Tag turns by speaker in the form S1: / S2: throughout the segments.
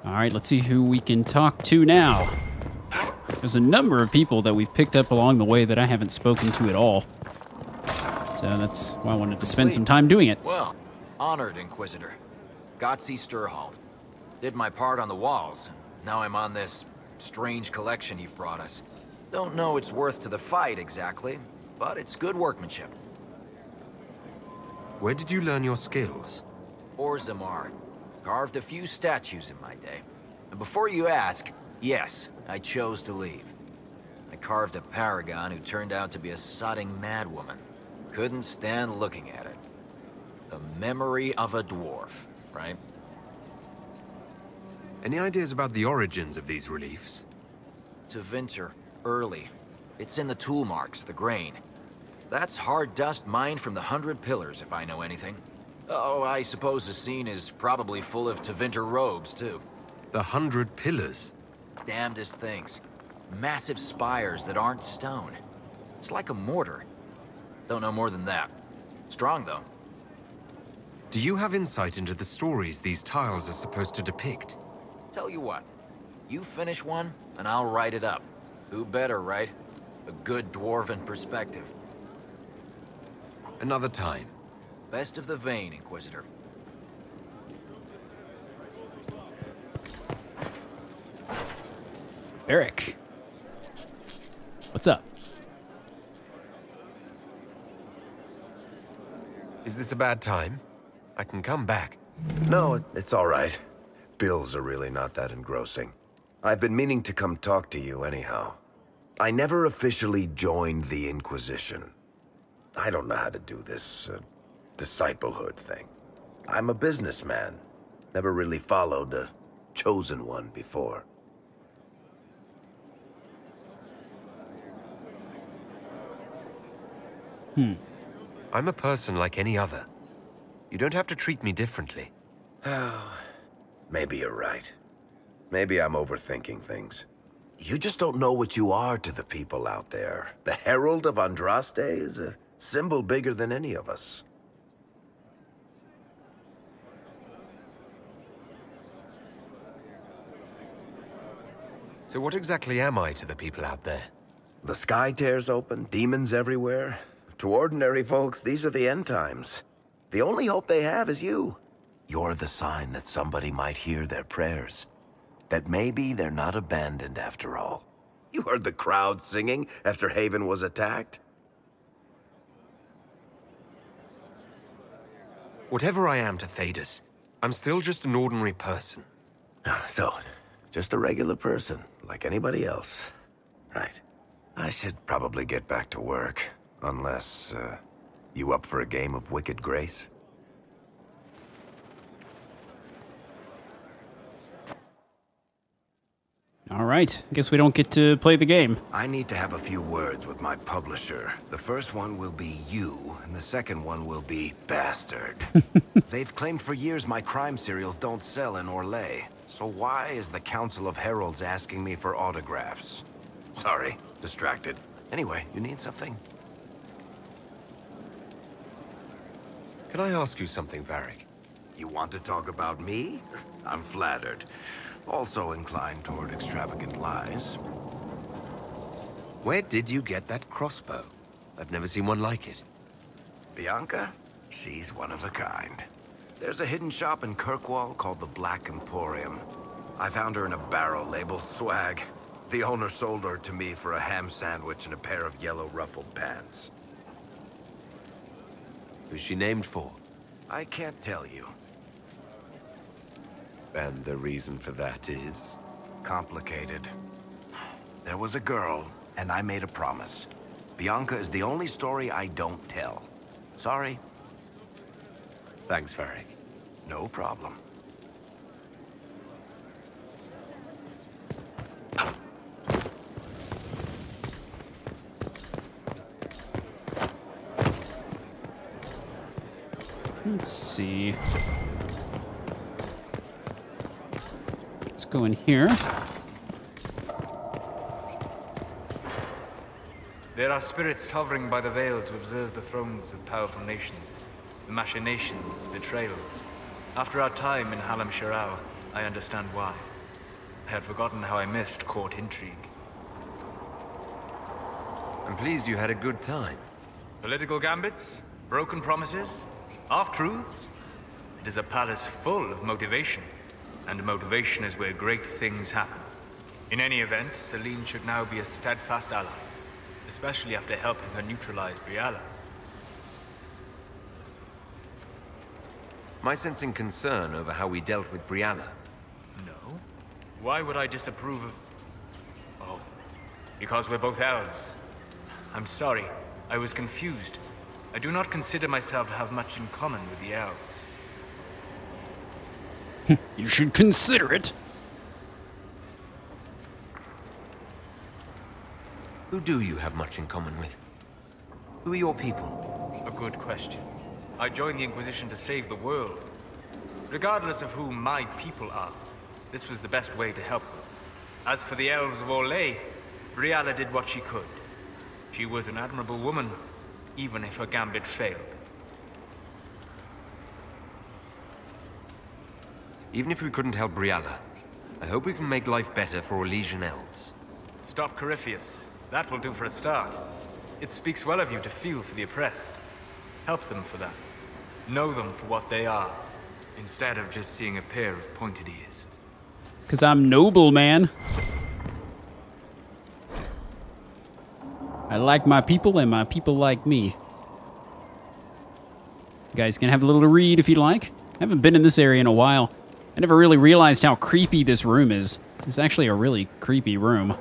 S1: All right, let's see who we can talk to now. There's a number of people that we've picked up along the way that I haven't spoken to at all. So that's why I wanted to spend some time doing it.
S2: Well, honored Inquisitor. Gotzi Sturhald. Did my part on the walls. Now I'm on this strange collection you've brought us. Don't know it's worth to the fight exactly, but it's good workmanship.
S3: Where did you learn your skills?
S2: Orzammar. Carved a few statues in my day. And before you ask, yes, I chose to leave. I carved a paragon who turned out to be a sodding madwoman. Couldn't stand looking at it. The memory of a dwarf, right?
S3: Any ideas about the origins of these reliefs?
S2: Tevinter, early. It's in the tool marks, the grain. That's hard dust mined from the 100 Pillars, if I know anything. Oh, I suppose the scene is probably full of Tevinter robes, too.
S3: The 100 Pillars?
S2: Damnedest things. Massive spires that aren't stone. It's like a mortar. Don't know more than that. Strong, though.
S3: Do you have insight into the stories these tiles are supposed to depict?
S2: Tell you what. You finish one, and I'll write it up. Who better, right? A good dwarven perspective.
S3: Another time.
S2: Best of the vein, Inquisitor.
S1: Eric. What's up?
S3: Is this a bad time? I can come back.
S4: No, it's all right. Bills are really not that engrossing. I've been meaning to come talk to you anyhow. I never officially joined the Inquisition. I don't know how to do this, disciplehood thing. I'm a businessman. Never really followed a chosen one before.
S3: I'm a person like any other. You don't have to treat me differently.
S4: Maybe you're right. Maybe I'm overthinking things. You just don't know what you are to the people out there. The Herald of Andraste is a symbol bigger than any of us.
S3: So what exactly am I to the people out there?
S4: The sky tears open, demons everywhere. To ordinary folks, these are the end times. The only hope they have is you. You're the sign that somebody might hear their prayers. That maybe they're not abandoned after all. You heard the crowd singing after Haven was attacked?
S3: Whatever I am to Thedas, I'm still just an ordinary person.
S4: So, just a regular person, like anybody else. Right. I should probably get back to work. Unless, you up for a game of Wicked Grace?
S1: All right. Guess we don't get to play the game.
S4: I need to have a few words with my publisher. The first one will be you, and the second one will be bastard. They've claimed for years my crime serials don't sell in Orlais. So why is the Council of Heralds asking me for autographs? Sorry, distracted. Anyway, you need something?
S3: Can I ask you something, Varric?
S4: You want to talk about me? I'm flattered. Also inclined toward extravagant lies.
S3: Where did you get that crossbow? I've never seen one like it.
S4: Bianca? She's one of a kind. There's a hidden shop in Kirkwall called the Black Emporium. I found her in a barrel labeled swag. The owner sold her to me for a ham sandwich and a pair of yellow ruffled pants.
S3: Who's she named for?
S4: I can't tell you.
S3: And the reason for that is?
S4: Complicated. There was a girl, and I made a promise. Bianca is the only story I don't tell. Sorry.
S3: Thanks, Varric.
S4: No problem.
S1: Let's see. Let's go in here.
S5: There are spirits hovering by the veil to observe the thrones of powerful nations, the machinations, betrayals. After our time in Halam Sharau, I understand why. I had forgotten how I missed court intrigue.
S3: I'm pleased you had a good time.
S5: Political gambits, broken promises, half-truths. It is a palace full of motivation, and motivation is where great things happen. In any event, Celine should now be a steadfast ally, especially after helping her neutralize Briala.
S3: My sensing concern over how we dealt with Briala.
S5: No? Why would I disapprove of... Oh, because we're both elves. I'm sorry, I was confused. I do not consider myself to have much in common with the elves.
S1: You should consider it.
S3: Who do you have much in common with? Who are your people?
S5: A good question. I joined the Inquisition to save the world. Regardless of who my people are, this was the best way to help them. As for the elves of Orlais, Briala did what she could. She was an admirable woman, even if her gambit failed.
S3: Even if we couldn't help Briala, I hope we can make life better for Orlesian elves.
S5: Stop Corypheus. That will do for a start. It speaks well of you to feel for the oppressed. Help them for that. Know them for what they are, instead of just seeing a pair of pointed ears.
S1: Because I'm noble, man. I like my people, and my people like me. You guys can have a little read if you like. I haven't been in this area in a while. I never really realized how creepy this room is. It's actually a really creepy room.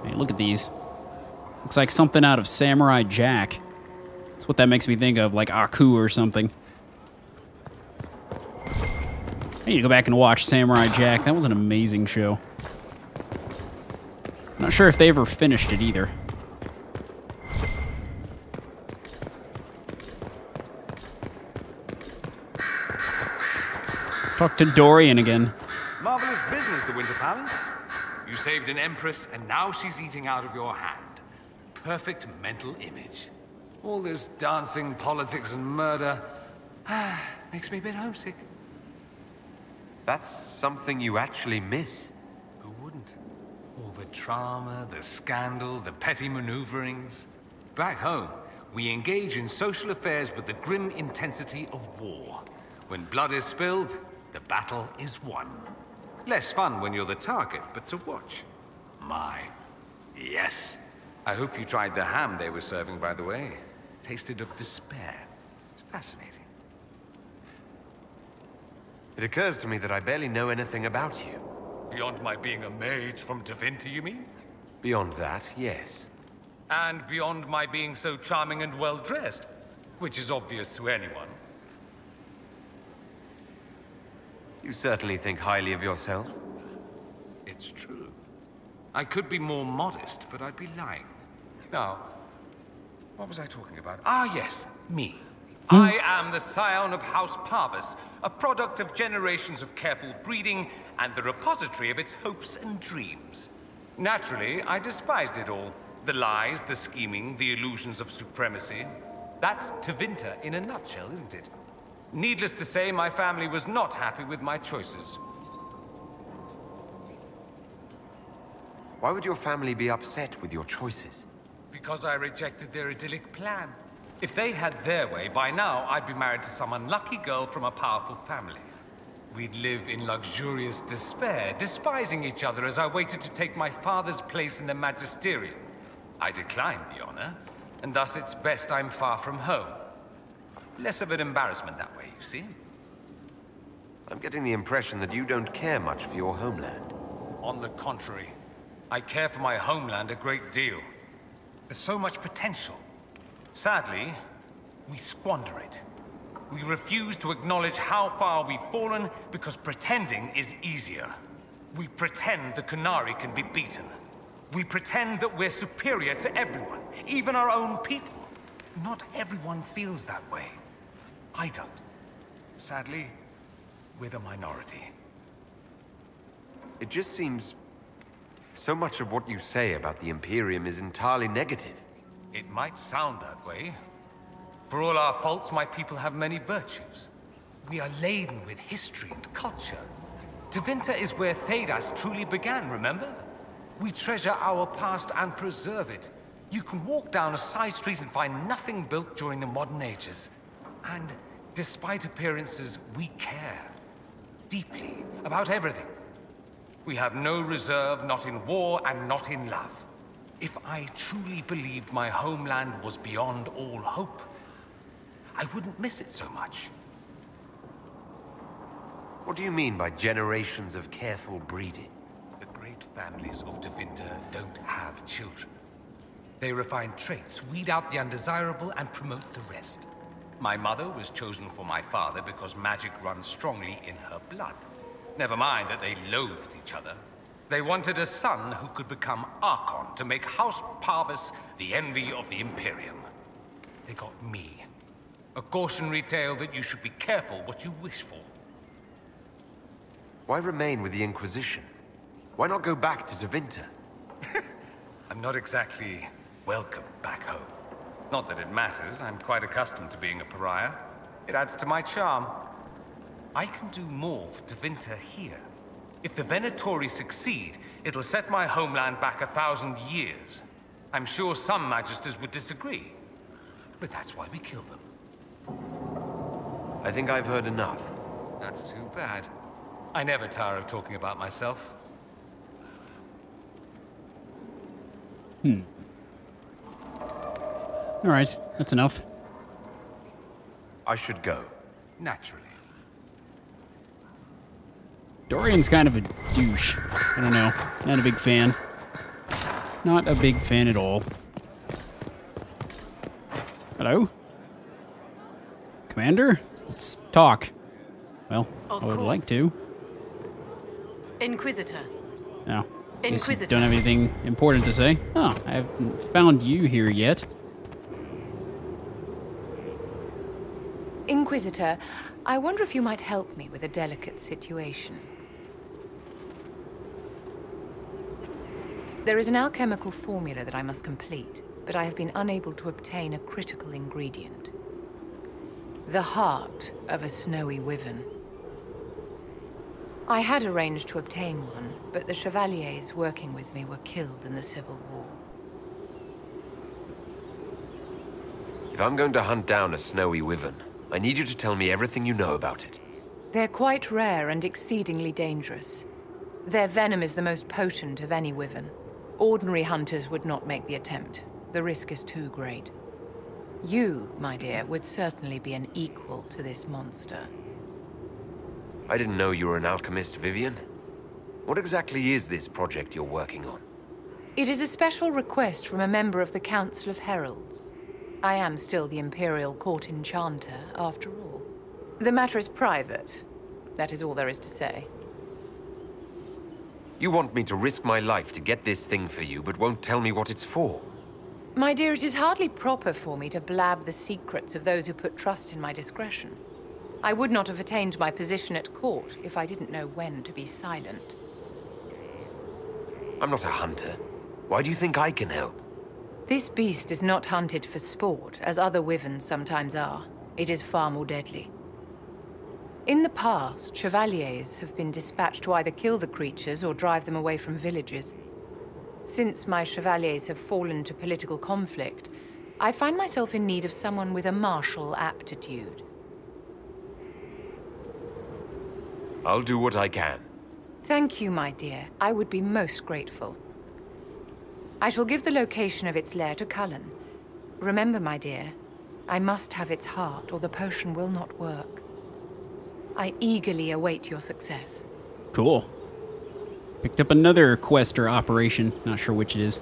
S1: Hey, look at these. Looks like something out of Samurai Jack. That's what that makes me think of, like Aku or something. I need to go back and watch Samurai Jack. That was an amazing show. I'm not sure if they ever finished it either. Talk to Dorian again.
S6: Marvelous business, the Winter Palace. You saved an empress, and now she's eating out of your hand. Perfect mental image. All this dancing, politics, and murder makes me a bit homesick.
S3: That's something you actually miss.
S6: Who wouldn't? All the drama, the scandal, the petty maneuverings. Back home, we engage in social affairs with the grim intensity of war. When blood is spilled, the battle is won. Less fun when you're the target, but to watch. My, yes. I hope you tried the ham they were serving, by the way. Tasted of despair. It's fascinating.
S3: It occurs to me that I barely know anything about you.
S6: Beyond my being a mage from Tevinter, you mean?
S3: Beyond that, yes.
S6: And beyond my being so charming and well-dressed, which is obvious to anyone.
S3: You certainly think highly of yourself.
S6: It's true. I could be more modest, but I'd be lying. Now, what was I talking about? Ah, yes, me. I am the scion of House Parvis, a product of generations of careful breeding and the repository of its hopes and dreams. Naturally, I despised it all. The lies, the scheming, the illusions of supremacy. That's Tevinter in a nutshell, isn't it? Needless to say, my family was not happy with my choices.
S3: Why would your family be upset with your choices?
S6: Because I rejected their idyllic plan. If they had their way, by now I'd be married to some unlucky girl from a powerful family. We'd live in luxurious despair, despising each other as I waited to take my father's place in the magisterium. I declined the honor, and thus it's best I'm far from home. Less of an embarrassment that way, you see?
S3: I'm getting the impression that you don't care much for your homeland.
S6: On the contrary, I care for my homeland a great deal. There's so much potential. Sadly, we squander it. We refuse to acknowledge how far we've fallen because pretending is easier. We pretend the Qunari can be beaten. We pretend that we're superior to everyone, even our own people. Not everyone feels that way. I don't. Sadly, we're the minority.
S3: It just seems... so much of what you say about the Imperium is entirely negative.
S6: It might sound that way. For all our faults, my people have many virtues. We are laden with history and culture. Tevinter is where Thedas truly began, remember? We treasure our past and preserve it. You can walk down a side street and find nothing built during the modern ages. And despite appearances, we care deeply about everything. We have no reserve, not in war and not in love. If I truly believed my homeland was beyond all hope, I wouldn't miss it so much.
S3: What do you mean by generations of careful breeding?
S6: The great families of Tevinter don't have children. They refine traits, weed out the undesirable, and promote the rest. My mother was chosen for my father because magic runs strongly in her blood. Never mind that they loathed each other. They wanted a son who could become Archon to make House Parvis the envy of the Imperium. They got me. A cautionary tale that you should be careful what you wish for.
S3: Why remain with the Inquisition? Why not go back to Tevinter?
S6: I'm not exactly welcome back home. Not that it matters, I'm quite accustomed to being a pariah. It adds to my charm. I can do more for Tevinter here. If the Venatori succeed, it'll set my homeland back 1,000 years. I'm sure some magisters would disagree, but that's why we kill them.
S3: I think I've heard enough.
S6: That's too bad. I never tire of talking about myself.
S1: All right, that's enough.
S3: I should go.
S6: Naturally.
S1: Dorian's kind of a douche. I don't know. Not a big fan. Not a big fan at all. Hello? Commander? Let's talk. Well, I would like to.
S7: Inquisitor.
S1: No.
S7: Inquisitor.
S1: Don't have anything important to say. Oh, I haven't found you here yet.
S8: Inquisitor, I wonder if you might help me with a delicate situation. There is an alchemical formula that I must complete, but I have been unable to obtain a critical ingredient. The heart of a snowy wyvern. I had arranged to obtain one, but the chevaliers working with me were killed in the Civil War.
S3: If I'm going to hunt down a snowy wyvern, I need you to tell me everything you know about it.
S8: They're quite rare and exceedingly dangerous. Their venom is the most potent of any wyvern. Ordinary hunters would not make the attempt. The risk is too great. You, my dear, would certainly be an equal to this monster.
S3: I didn't know you were an alchemist, Vivian. What exactly is this project you're working on?
S8: It is a special request from a member of the Council of Heralds. I am still the Imperial Court Enchanter, after all. The matter is private. That is all there is to say.
S3: You want me to risk my life to get this thing for you, but won't tell me what it's for?
S8: My dear, it is hardly proper for me to blab the secrets of those who put trust in my discretion. I would not have attained my position at court if I didn't know when to be silent.
S3: I'm not a hunter. Why do you think I can help?
S8: This beast is not hunted for sport, as other wyverns sometimes are. It is far more deadly. In the past, chevaliers have been dispatched to either kill the creatures or drive them away from villages. Since my chevaliers have fallen to political conflict, I find myself in need of someone with a martial aptitude.
S3: I'll do what I can.
S8: Thank you, my dear. I would be most grateful. I shall give the location of its lair to Cullen. Remember, my dear, I must have its heart or the potion will not work. I eagerly await your success.
S1: Cool. Picked up another quest or operation. Not sure which it is.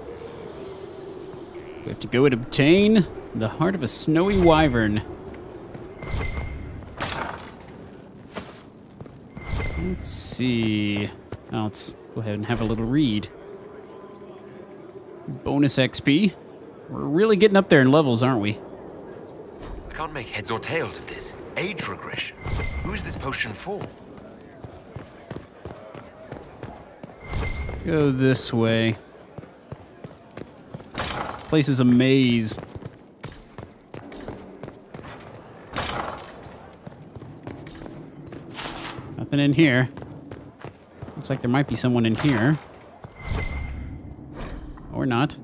S1: We have to go and obtain the heart of a snowy wyvern. Let's see. Now let's go ahead and have a little read. Bonus XP. We're really getting up there in levels, aren't we?
S3: I can't make heads or tails of this. Age regression. Who is this potion for?
S1: Go this way. Place is a maze. Nothing in here. Looks like there might be someone in here. Or not.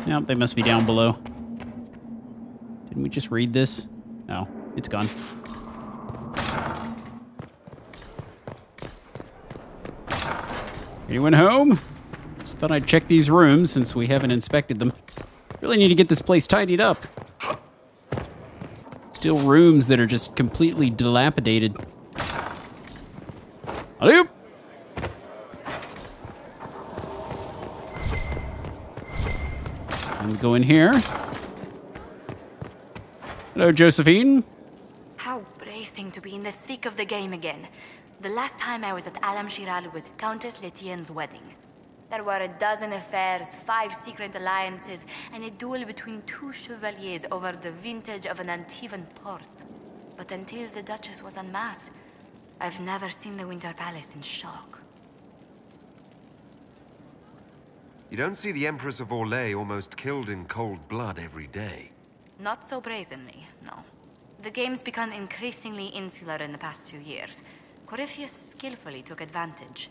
S1: Nope, they must be down below. Didn't we just read this? No, it's gone. Anyone home? Just thought I'd check these rooms since we haven't inspected them. Really need to get this place tidied up. Still rooms that are just completely dilapidated. Hello? I'm going here. Hello, Josephine.
S7: How bracing to be in the thick of the game again. The last time I was at Alam Shiral was Countess Letienne's wedding. There were a dozen affairs, 5 secret alliances, and a duel between 2 chevaliers over the vintage of an Antivan port. But until the Duchess was en masse, I've never seen the Winter Palace in shock.
S3: You don't see the Empress of Orlais almost killed in cold blood every day.
S7: Not so brazenly, no. The game's become increasingly insular in the past few years. Corypheus skillfully took advantage.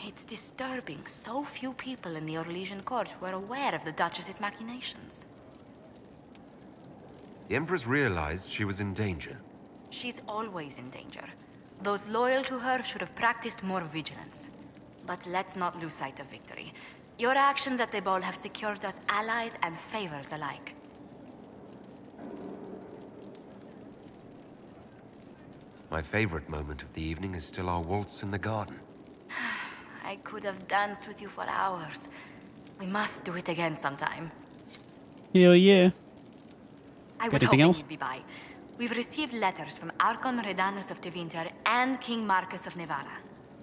S7: It's disturbing so few people in the Orlesian court were aware of the Duchess's machinations.
S3: The Empress realized she was in danger.
S7: She's always in danger. Those loyal to her should have practiced more vigilance. But let's not lose sight of victory. Your actions at the ball have secured us allies and favors alike.
S3: My favorite moment of the evening is still our waltz in the garden.
S7: I could have danced with you for hours. We must do it again sometime.
S1: Hell yeah.
S7: I
S1: Got
S7: was
S1: anything
S7: hoping
S1: else?
S7: you'd be by. We've received letters from Archon Redanus of Tevinter and King Marcus of Nevada.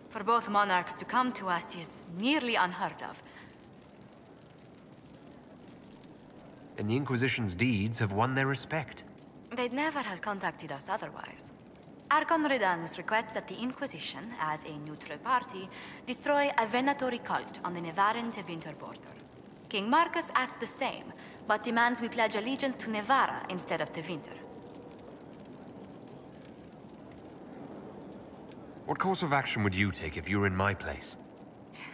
S7: For both monarchs to come to us is nearly unheard of.
S3: And the Inquisition's deeds have won their respect.
S7: They'd never have contacted us otherwise. Archon Redanus requests that the Inquisition, as a neutral party, destroy a Venatori cult on the Nevaran-Tevinter border. King Marcus asks the same, but demands we pledge allegiance to Nevara instead of Tevinter.
S3: What course of action would you take if you were in my place?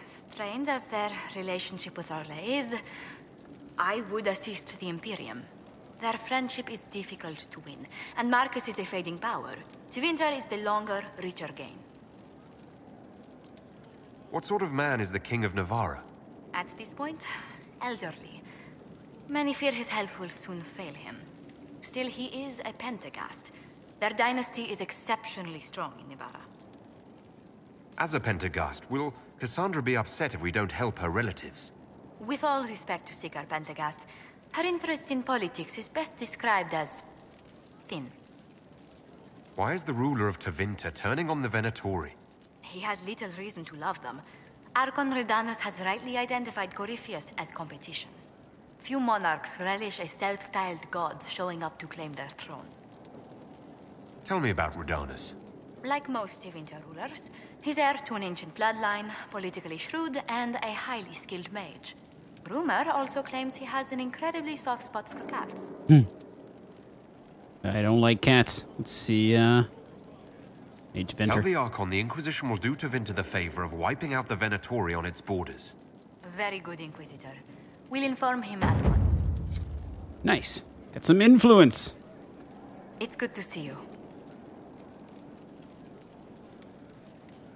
S7: Strained as their relationship with Orlais is, I would assist the Imperium. Their friendship is difficult to win, and Marcus is a fading power. Tevinter is the longer, richer gain.
S3: What sort of man is the King of Navarra?
S7: At this point, elderly. Many fear his health will soon fail him. Still, he is a Pentagast. Their dynasty is exceptionally strong in Nevada.
S3: As a Pentagast, will Cassandra be upset if we don't help her relatives?
S7: With all respect to Sigar Pentagast, her interest in politics is best described as thin.
S3: Why is the ruler of Tevinter turning on the Venatori?
S7: He has little reason to love them. Archon Redanus has rightly identified Corypheus as competition. Few monarchs relish a self-styled god showing up to claim their throne.
S3: Tell me about Redanus.
S7: Like most Tevinter rulers, he's heir to an ancient bloodline, politically shrewd, and a highly skilled mage. Rumor also claims he has an incredibly soft spot for cats.
S1: I don't like cats. Let's see, Age
S3: Tell
S1: Inquisition.
S3: the Archon the Inquisition will do Tevinter the favor of wiping out the Venatori on its borders.
S7: Very good, Inquisitor. We'll inform him at once.
S1: Nice. Got some influence.
S7: It's good to see you.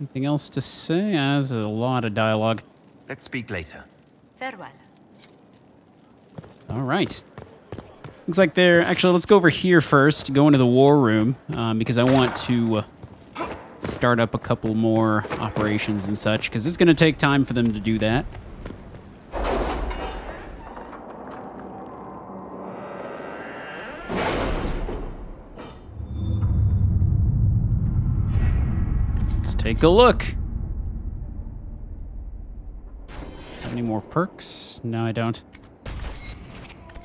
S1: Anything else to say? There's a lot of dialogue.
S3: Let's speak later.
S7: Farewell.
S1: All right. Looks like they're... Actually, let's go over here first, go into the war room, because I want to start up a couple more operations and such, because it's going to take time for them to do that. Let's take a look. Have any more perks? No, I don't.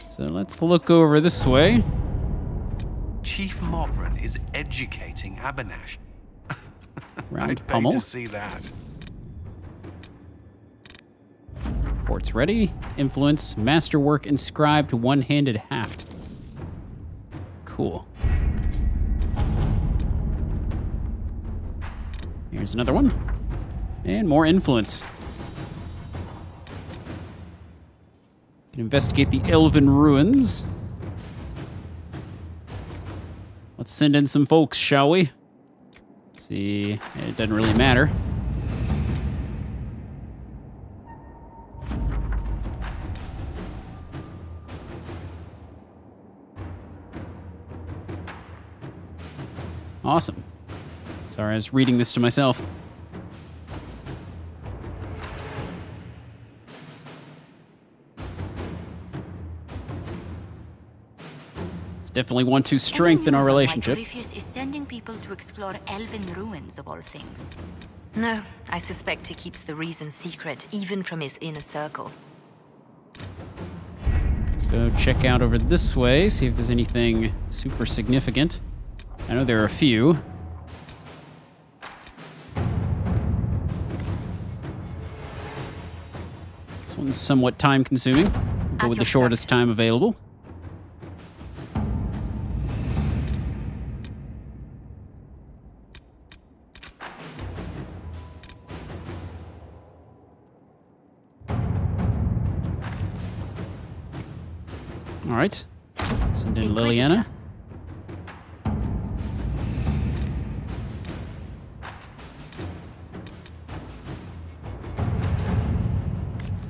S1: So let's look over this way.
S6: Chief Movrin is educating Abanash.
S1: Round
S6: I'd pay
S1: pummel.
S6: to see that.
S1: Ports ready. Influence. Masterwork inscribed one-handed haft. Cool. Here's another one. And more influence. Can investigate the Elven ruins. Let's send in some folks, shall we? See, it doesn't really matter. Awesome. Sorry, I was reading this to myself. Definitely want to strengthen our relationship.
S7: Corypheus is sending people to explore Elven ruins of all things. No, I suspect he keeps the reason secret, even from his inner circle.
S1: Let's go check out over this way, see if there's anything super significant. I know there are a few. This one's somewhat time-consuming. We'll go with the shortest time available. All right, send in Liliana.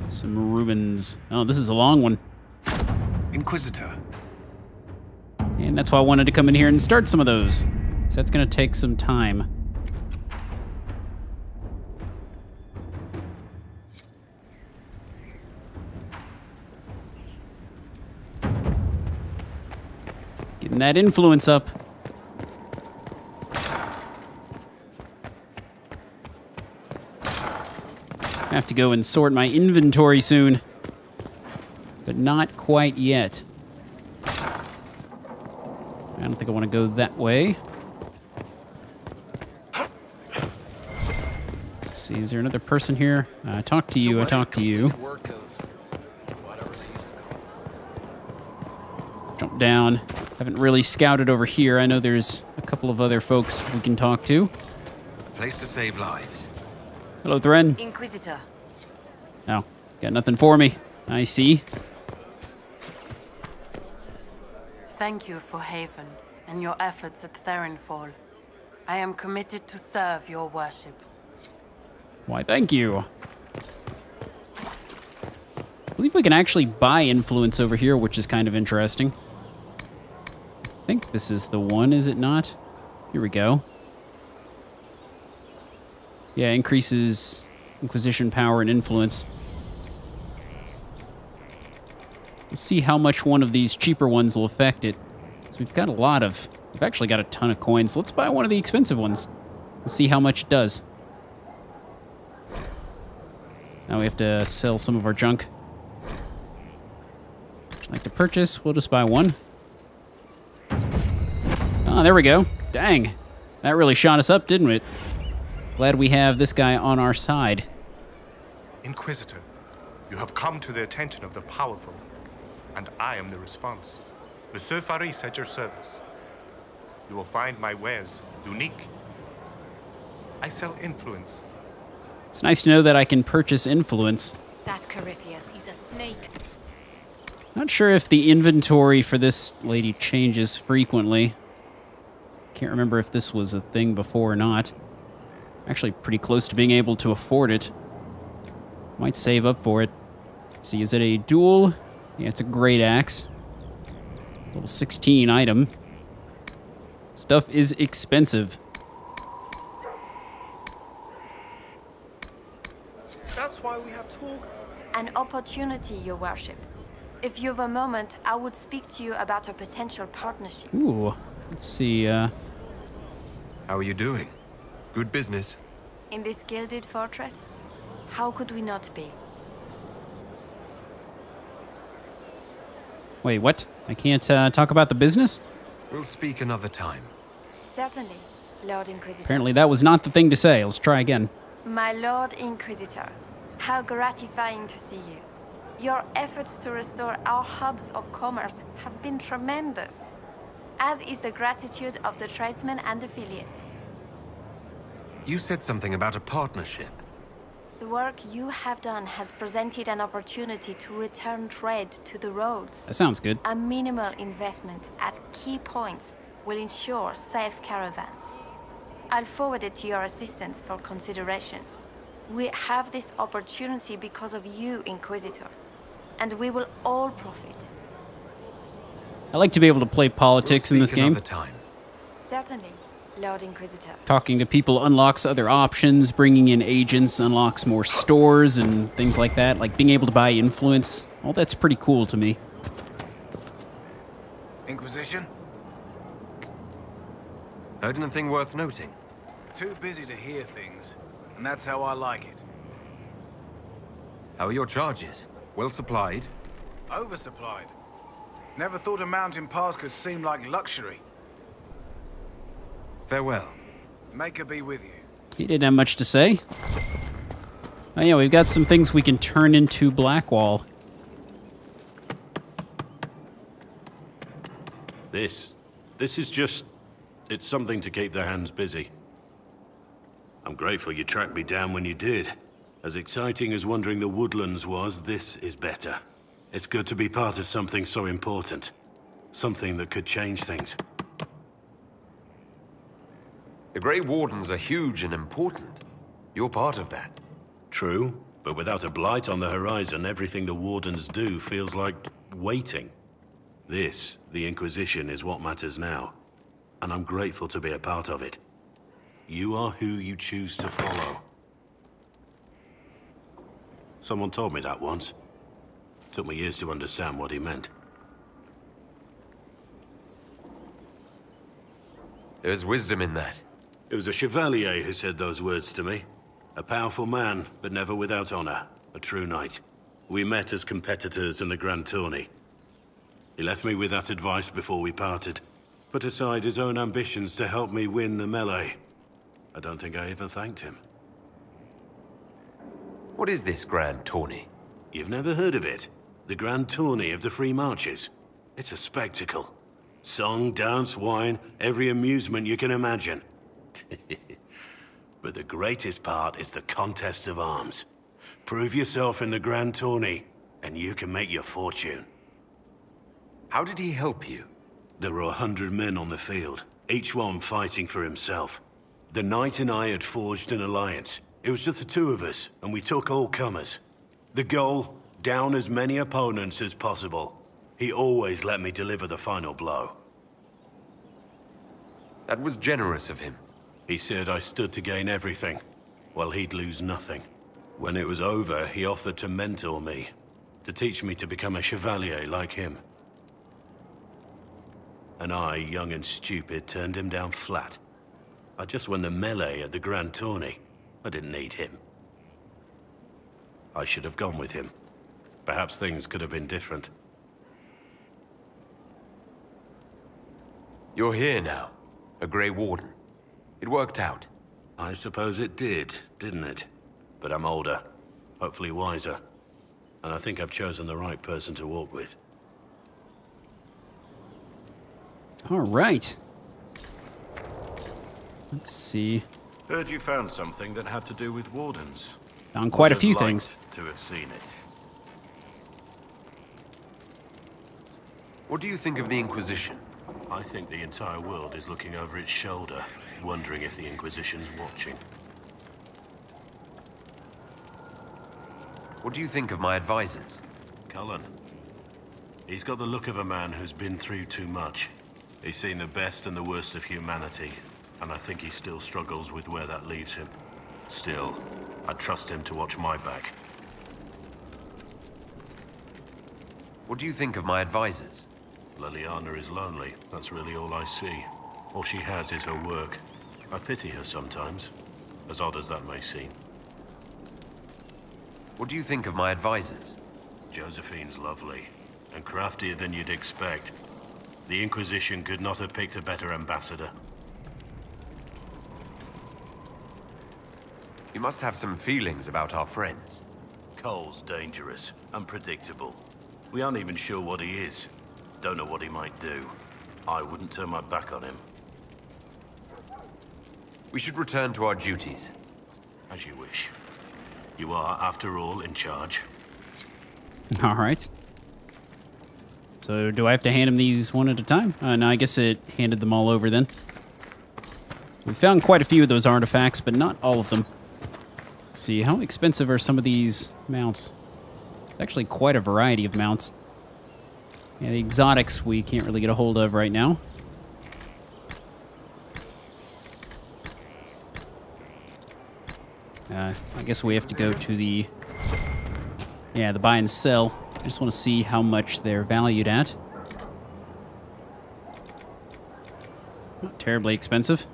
S1: Some ruins. Oh, this is a long one.
S3: Inquisitor.
S1: And that's why I wanted to come in here and start some of those. So that's going to take some time. Getting that influence up. I have to go and sort my inventory soon, but not quite yet. I don't think I want to go that way. Let's see, is there another person here? I talked to you, I talked to you. Jump down. Haven't really scouted over here. I know there's a couple of other folks we can talk to.
S3: Place to save lives.
S1: Hello, Thren.
S8: Inquisitor.
S1: Oh, got nothing for me. I see.
S9: Thank you for Haven and your efforts at Therenfall. I am committed to serve your worship.
S1: Why, thank you. I believe we can actually buy influence over here, which is kind of interesting. I think this is the one, is it not? Here we go. Yeah, increases Inquisition power and influence. Let's see how much one of these cheaper ones will affect it. So we've got a lot of... We've actually got a ton of coins. Let's buy one of the expensive ones. Let's see how much it does. Now we have to sell some of our junk. Would you like to purchase? We'll just buy one. Oh, there we go. Dang. That really shot us up, didn't it? Glad we have this guy on our side.
S10: Inquisitor, you have come to the attention of the powerful, and I am the response. Monsieur Faris at your service. You will find my wares unique. I sell influence.
S1: It's nice to know that I can purchase influence.
S7: That Corypheus, he's a snake.
S1: Not sure if the inventory for this lady changes frequently. Can't remember if this was a thing before or not. Actually pretty close to being able to afford it. Might save up for it. See, is it a dual? Yeah, it's a great axe. Level 16 item. Stuff is expensive.
S10: That's why we have talk.
S9: An opportunity, your worship. If you've a moment, I would speak to you about a potential partnership.
S1: Ooh, let's see,
S3: How are you doing? Good business.
S9: In this gilded fortress? How could we not be?
S1: Wait, what? I can't talk about the business?
S3: We'll speak another time.
S9: Certainly, Lord Inquisitor.
S1: Apparently that was not the thing to say. Let's try again.
S9: My Lord Inquisitor, how gratifying to see you. Your efforts to restore our hubs of commerce have been tremendous, as is the gratitude of the tradesmen and affiliates.
S3: You said something about a partnership.
S9: The work you have done has presented an opportunity to return trade to the roads.
S1: That sounds good.
S9: A minimal investment at key points will ensure safe caravans. I'll forward it to your assistants for consideration. We have this opportunity because of you, Inquisitor, and we will all profit.
S1: I like to be able to play politics in this game.
S3: Time.
S9: Certainly, Lord Inquisitor.
S1: Talking to people unlocks other options, bringing in agents unlocks more stores and things like that, like being able to buy influence. All that's pretty cool to me.
S11: Inquisition?
S3: Heard anything worth noting?
S11: Too busy to hear things, and that's how I like it.
S3: How are your charges? Well supplied?
S11: Oversupplied. Never thought a mountain pass could seem like luxury.
S3: Farewell.
S11: May it be with you.
S1: He didn't have much to say. Oh yeah, we've got some things we can turn into Blackwall.
S12: This is just... it's something to keep their hands busy. I'm grateful you tracked me down when you did. As exciting as wandering the woodlands was, this is better. It's good to be part of something so important. Something that could change things.
S3: The Grey Wardens are huge and important. You're part of that.
S12: True, but without a blight on the horizon, everything the Wardens do feels like waiting. This, the Inquisition, is what matters now. And I'm grateful to be a part of it. You are who you choose to follow. Someone told me that once. Took me years to understand what he meant.
S3: There's wisdom in that.
S12: It was a chevalier who said those words to me. A powerful man, but never without honor. A true knight. We met as competitors in the Grand Tourney. He left me with that advice before we parted. Put aside his own ambitions to help me win the melee. I don't think I even thanked him.
S3: What is this Grand Tourney?
S12: You've never heard of it? The Grand Tourney of the Free Marches. It's a spectacle. Song, dance, wine, every amusement you can imagine. But the greatest part is the contest of arms. Prove yourself in the Grand Tourney, and you can make your fortune.
S3: How did he help you?
S12: There were 100 men on the field, each one fighting for himself. The knight and I had forged an alliance. It was just the two of us, and we took all comers. The goal, down as many opponents as possible. He always let me deliver the final blow.
S3: That was generous of him.
S12: He said I stood to gain everything, while he'd lose nothing. When it was over, he offered to mentor me, to teach me to become a chevalier like him. And I, young and stupid, turned him down flat. I just won the melee at the Grand Tourney. I didn't need him. I should have gone with him. Perhaps things could have been different.
S3: You're here now, a Grey Warden. It worked out.
S12: I suppose it did, didn't it? But I'm older, hopefully wiser. And I think I've chosen the right person to walk with.
S1: All right. Let's see.
S12: Heard you found something that had to do with Wardens.
S1: Found quite a
S12: Would
S1: few
S12: have
S1: things.
S12: liked to have seen it.
S3: What do you think of the Inquisition?
S12: I think the entire world is looking over its shoulder, wondering if the Inquisition's watching.
S3: What do you think of my advisors?
S12: Cullen. He's got the look of a man who's been through too much. He's seen the best and the worst of humanity, and I think he still struggles with where that leaves him. Still, I trust him to watch my back.
S3: What do you think of my advisors?
S12: Liliana is lonely. That's really all I see. All she has is her work. I pity her sometimes, as odd as that may seem.
S3: What do you think of my advisors?
S12: Josephine's lovely, and craftier than you'd expect. The Inquisition could not have picked a better ambassador.
S3: You must have some feelings about our friends.
S12: Cole's dangerous, unpredictable. We aren't even sure what he is. Don't know what he might do. I wouldn't turn my back on him.
S3: We should return to our duties.
S12: As you wish. You are, after all, in charge.
S1: All right. So do I have to hand him these one at a time? No, I guess it handed them all over then. We found quite a few of those artifacts, but not all of them. Let's see, how expensive are some of these mounts? It's actually quite a variety of mounts. Yeah, the exotics we can't really get a hold of right now. I guess we have to go to the buy and sell. I just want to see how much they're valued at. Not terribly expensive.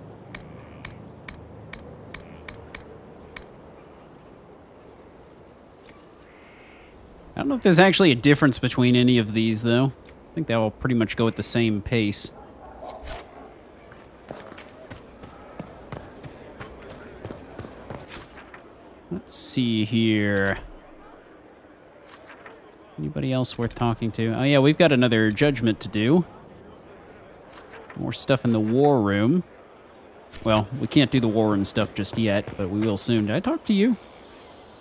S1: I don't know if there's actually a difference between any of these, though. I think they all pretty much go at the same pace. Let's see here. Anybody else worth talking to? Oh yeah, we've got another judgment to do. More stuff in the war room. Well, we can't do the war room stuff just yet, but we will soon. Did I talk to you?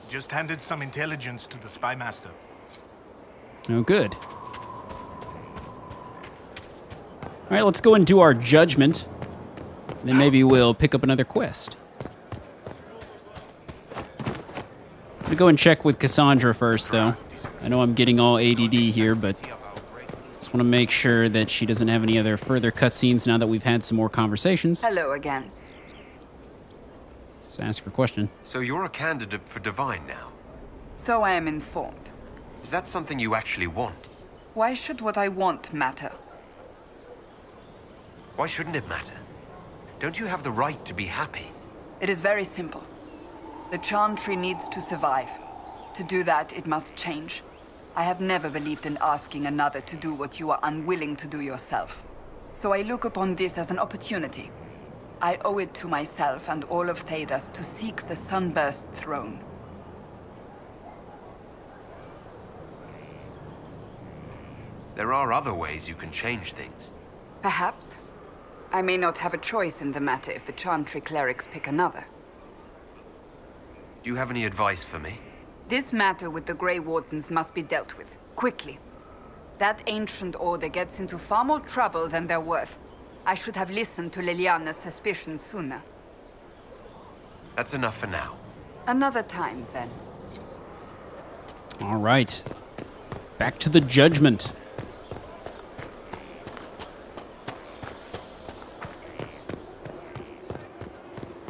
S10: Just handed some intelligence to the spy master.
S1: Oh, good. All right, let's go and do our judgment. Then maybe we'll pick up another quest. I'm gonna go and check with Cassandra first, though. I know I'm getting all ADD here, but just want to make sure that she doesn't have any other further cutscenes now that we've had some more conversations.
S13: Hello again.
S1: Let's ask her a question.
S3: So you're a candidate for Divine now?
S13: So I am informed.
S3: Is that something you actually want?
S13: Why should what I want matter?
S3: Why shouldn't it matter? Don't you have the right to be happy?
S13: It is very simple. The Chantry needs to survive. To do that, it must change. I have never believed in asking another to do what you are unwilling to do yourself. So I look upon this as an opportunity. I owe it to myself and all of Thedas to seek the Sunburst throne.
S3: There are other ways you can change things.
S13: Perhaps. I may not have a choice in the matter if the Chantry clerics pick another.
S3: Do you have any advice for me?
S13: This matter with the Grey Wardens must be dealt with, quickly. That ancient order gets into far more trouble than they're worth. I should have listened to Liliana's suspicions sooner.
S3: That's enough for now.
S13: Another time, then.
S1: All right. Back to the judgment.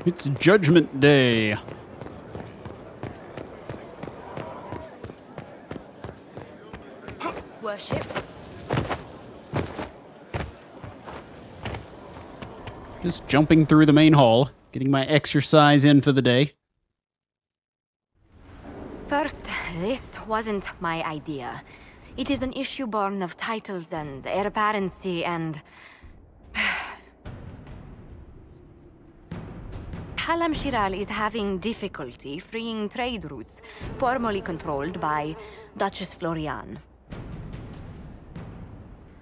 S1: It's Judgment Day.
S7: Worship.
S1: Just jumping through the main hall, getting my exercise in for the day.
S7: First, this wasn't my idea. It is an issue born of titles and heir apparency and... Halam Shiral is having difficulty freeing trade routes formerly controlled by Duchess Florian.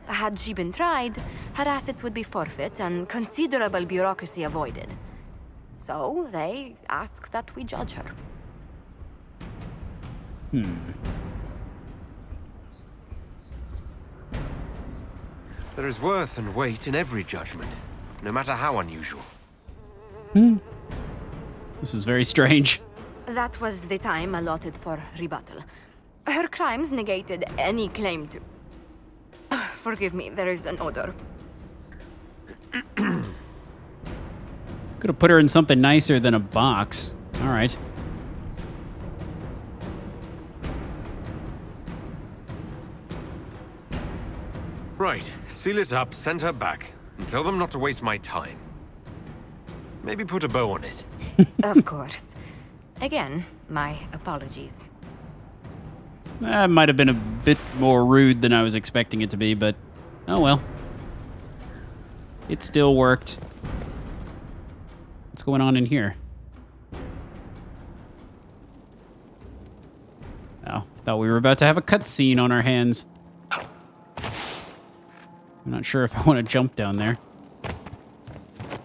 S7: Had she been tried, her assets would be forfeit and considerable bureaucracy avoided. So they ask that we judge her.
S3: There is worth and weight in every judgment, no matter how unusual.
S1: This is very strange.
S7: That was the time allotted for rebuttal. Her crimes negated any claim to... Forgive me, there is an odor.
S1: Could have put her in something nicer than a box. All right.
S3: Right, seal it up, send her back, and tell them not to waste my time. Maybe put a bow on it.
S7: Of course. Again, my apologies.
S1: That might have been a bit more rude than I was expecting it to be, but oh well. It still worked. What's going on in here? Oh, thought we were about to have a cutscene on our hands. I'm not sure if I want to jump down there.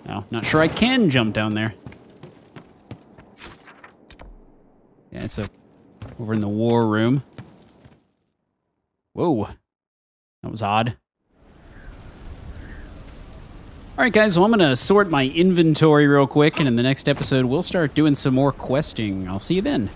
S1: No, Not sure I can jump down there. Yeah, it's over in the war room. Whoa. That was odd. Alright guys, well I'm going to sort my inventory real quick, and in the next episode we'll start doing some more questing. I'll see you then.